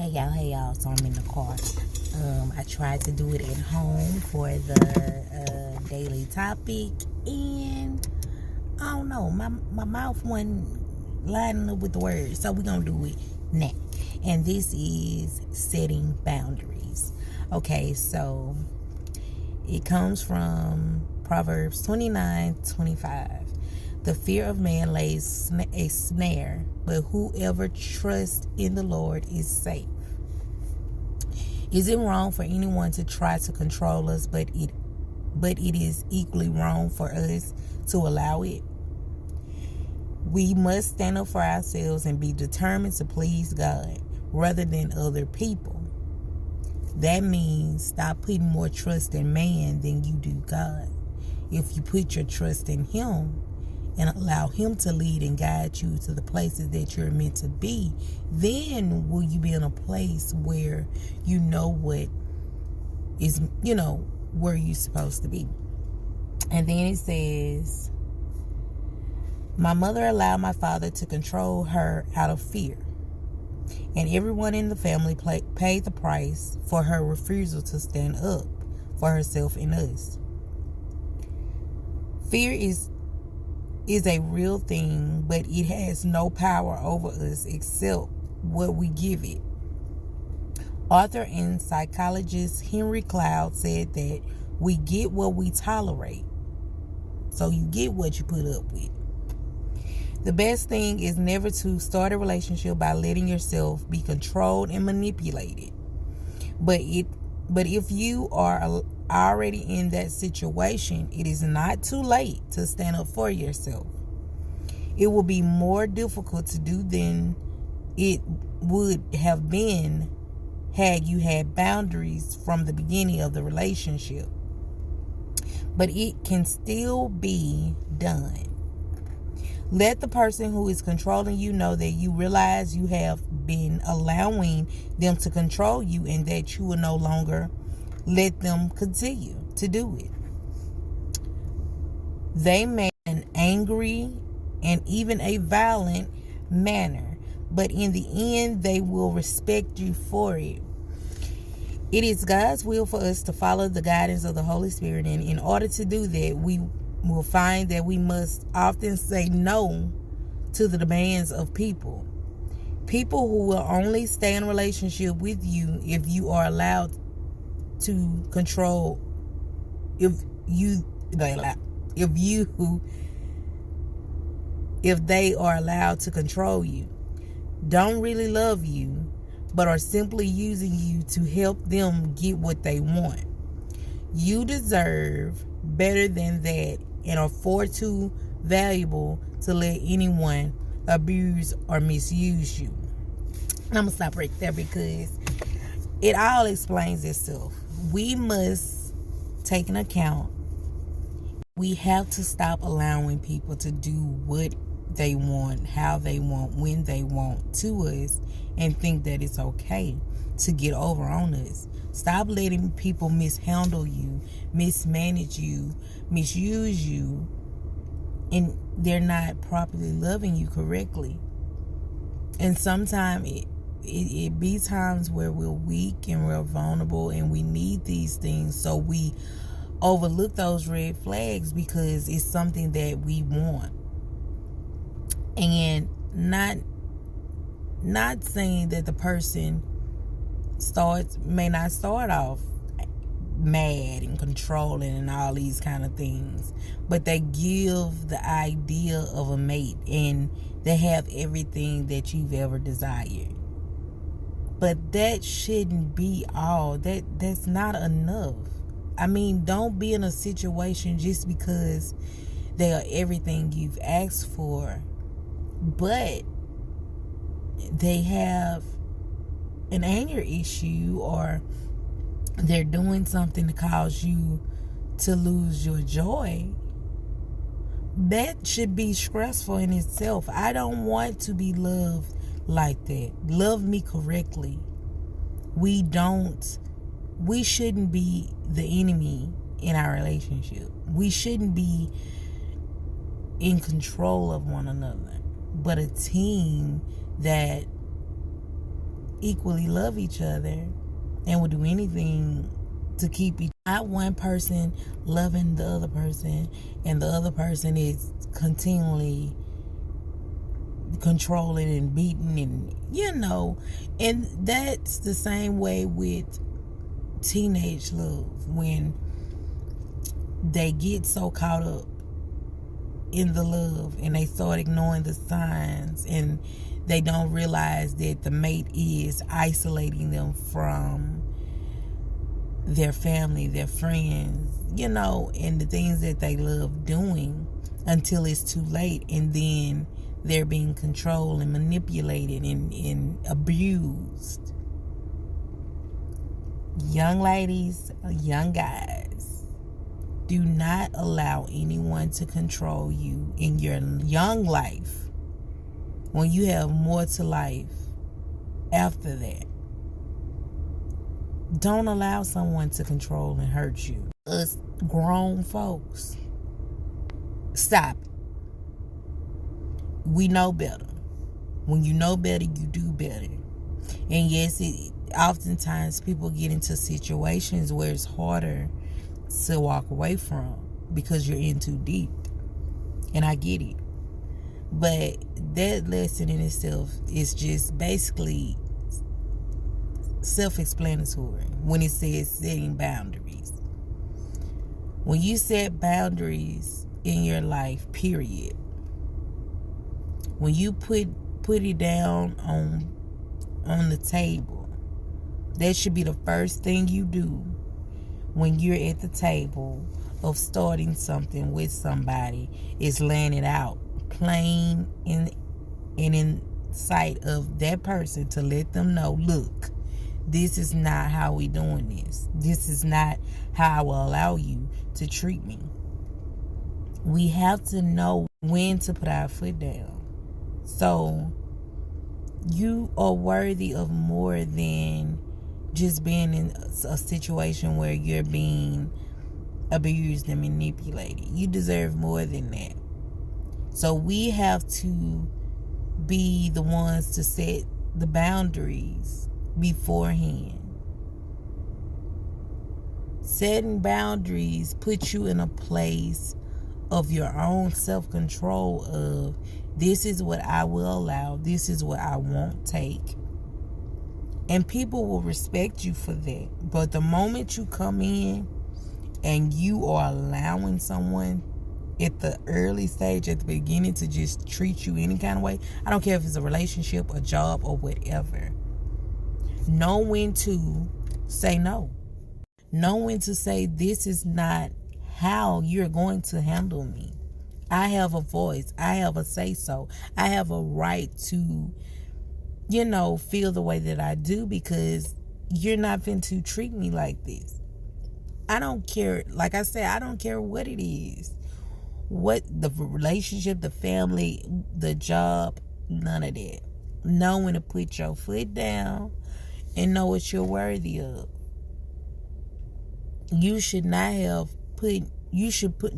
Hey y'all. So I'm in the car. I tried to do it at home for the daily topic, and I don't know, my mouth wasn't lining up with the words. So we're gonna do it now. And this is setting boundaries. Okay, so it comes from Proverbs 29:25. The fear of man lays a snare, but whoever trusts in the Lord is safe. Is it wrong for anyone to try to control us, but it is equally wrong for us to allow it? We must stand up for ourselves and be determined to please God rather than other people. That means stop putting more trust in man than you do God. If you put your trust in Him and allow Him to lead and guide you to the places that you're meant to be, then will you be in a place where you know what is, where you're supposed to be. And then it says, my mother allowed my father to control her out of fear, and everyone in the family paid the price for her refusal to stand up for herself and us. Fear is a real thing, but it has no power over us except what we give it. Author and psychologist Henry Cloud said that we get what we tolerate. So you get what you put up with. The best thing is never to start a relationship by letting yourself be controlled and manipulated. But if you are already in that situation, it is not too late to stand up for yourself. It will be more difficult to do than it would have been had you had boundaries from the beginning of the relationship. But it can still be done. Let the person who is controlling you know that you realize you have been allowing them to control you and that you will no longer let them continue to do it. They may an angry and even a violent manner, but in the end, they will respect you for it. It is God's will for us to follow the guidance of the Holy Spirit, and in order to do that, we will find that we must often say no to the demands of people. People who will only stay in a relationship with you if you are allowed to control, if they are allowed to control you, don't really love you, but are simply using you to help them get what they want. You deserve better than that and are far too valuable to let anyone abuse or misuse you. I'm going to stop right there because it all explains itself. We must take an account. We have to stop allowing people to do what they want, how they want, when they want to us, and think that it's okay to get over on us. Stop letting people mishandle you, mismanage you, misuse you, and they're not properly loving you correctly. And sometimes it be times where we're weak and we're vulnerable and we need these things, so we overlook those red flags because it's something that we want. And not saying that the person may not start off mad and controlling and all these kind of things, but they give the idea of a mate and they have everything that you've ever desired. But that shouldn't be all. That's not enough. I mean, don't be in a situation just because they are everything you've asked for, but they have an anger issue or they're doing something to cause you to lose your joy. That should be stressful in itself. I don't want to be loved like that. Love me correctly. We shouldn't be the enemy in our relationship. We shouldn't be in control of one another, but a team that equally love each other and will do anything to keep each, not one person loving the other person and the other person is continually controlling and beating, and and that's the same way with teenage love. When they get so caught up in the love and they start ignoring the signs, and they don't realize that the mate is isolating them from their family, their friends, and the things that they love doing, until it's too late, and then they're being controlled and manipulated and abused. Young ladies, young guys, do not allow anyone to control you in your young life when you have more to life after that. Don't allow someone to control and hurt you. Us grown folks, stop it. We know better. When you know better, you do better. And yes, oftentimes people get into situations where it's harder to walk away from because you're in too deep. And I get it. But that lesson in itself is just basically self-explanatory when it says setting boundaries. When you set boundaries in your life, period, when you put it down on the table, that should be the first thing you do when you're at the table of starting something with somebody, is laying it out plain in sight of that person, to let them know, look, this is not how we doing this. This is not how I will allow you to treat me. We have to know when to put our foot down. So you are worthy of more than just being in a situation where you're being abused and manipulated. You deserve more than that. So we have to be the ones to set the boundaries beforehand. Setting boundaries puts you in a place of your own self-control of, this is what I will allow, this is what I won't take. And people will respect you for that. But the moment you come in and you are allowing someone at the early stage, at the beginning, to just treat you any kind of way, I don't care if it's a relationship, a job, or whatever, know when to say no. Know when to say, this is not how you're going to handle me. I have a voice. I have a say-so. I have a right to, feel the way that I do, because you're not going to treat me like this. I don't care. Like I said, I don't care what it is. What the relationship, the family, the job, none of that. Know when to put your foot down and know what you're worthy of. You should not have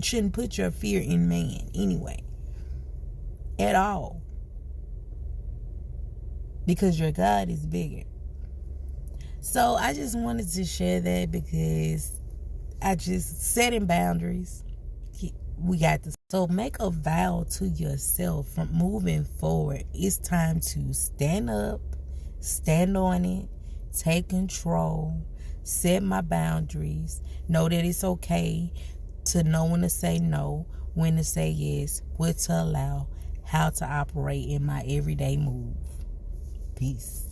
shouldn't put your fear in man anyway. At all. Because your God is bigger. So I just wanted to share that, because I just setting boundaries. We got this. So make a vow to yourself from moving forward. It's time to stand up, stand on it, take control, set my boundaries, know that it's okay to know when to say no, when to say yes, what to allow, how to operate in my everyday move. Peace.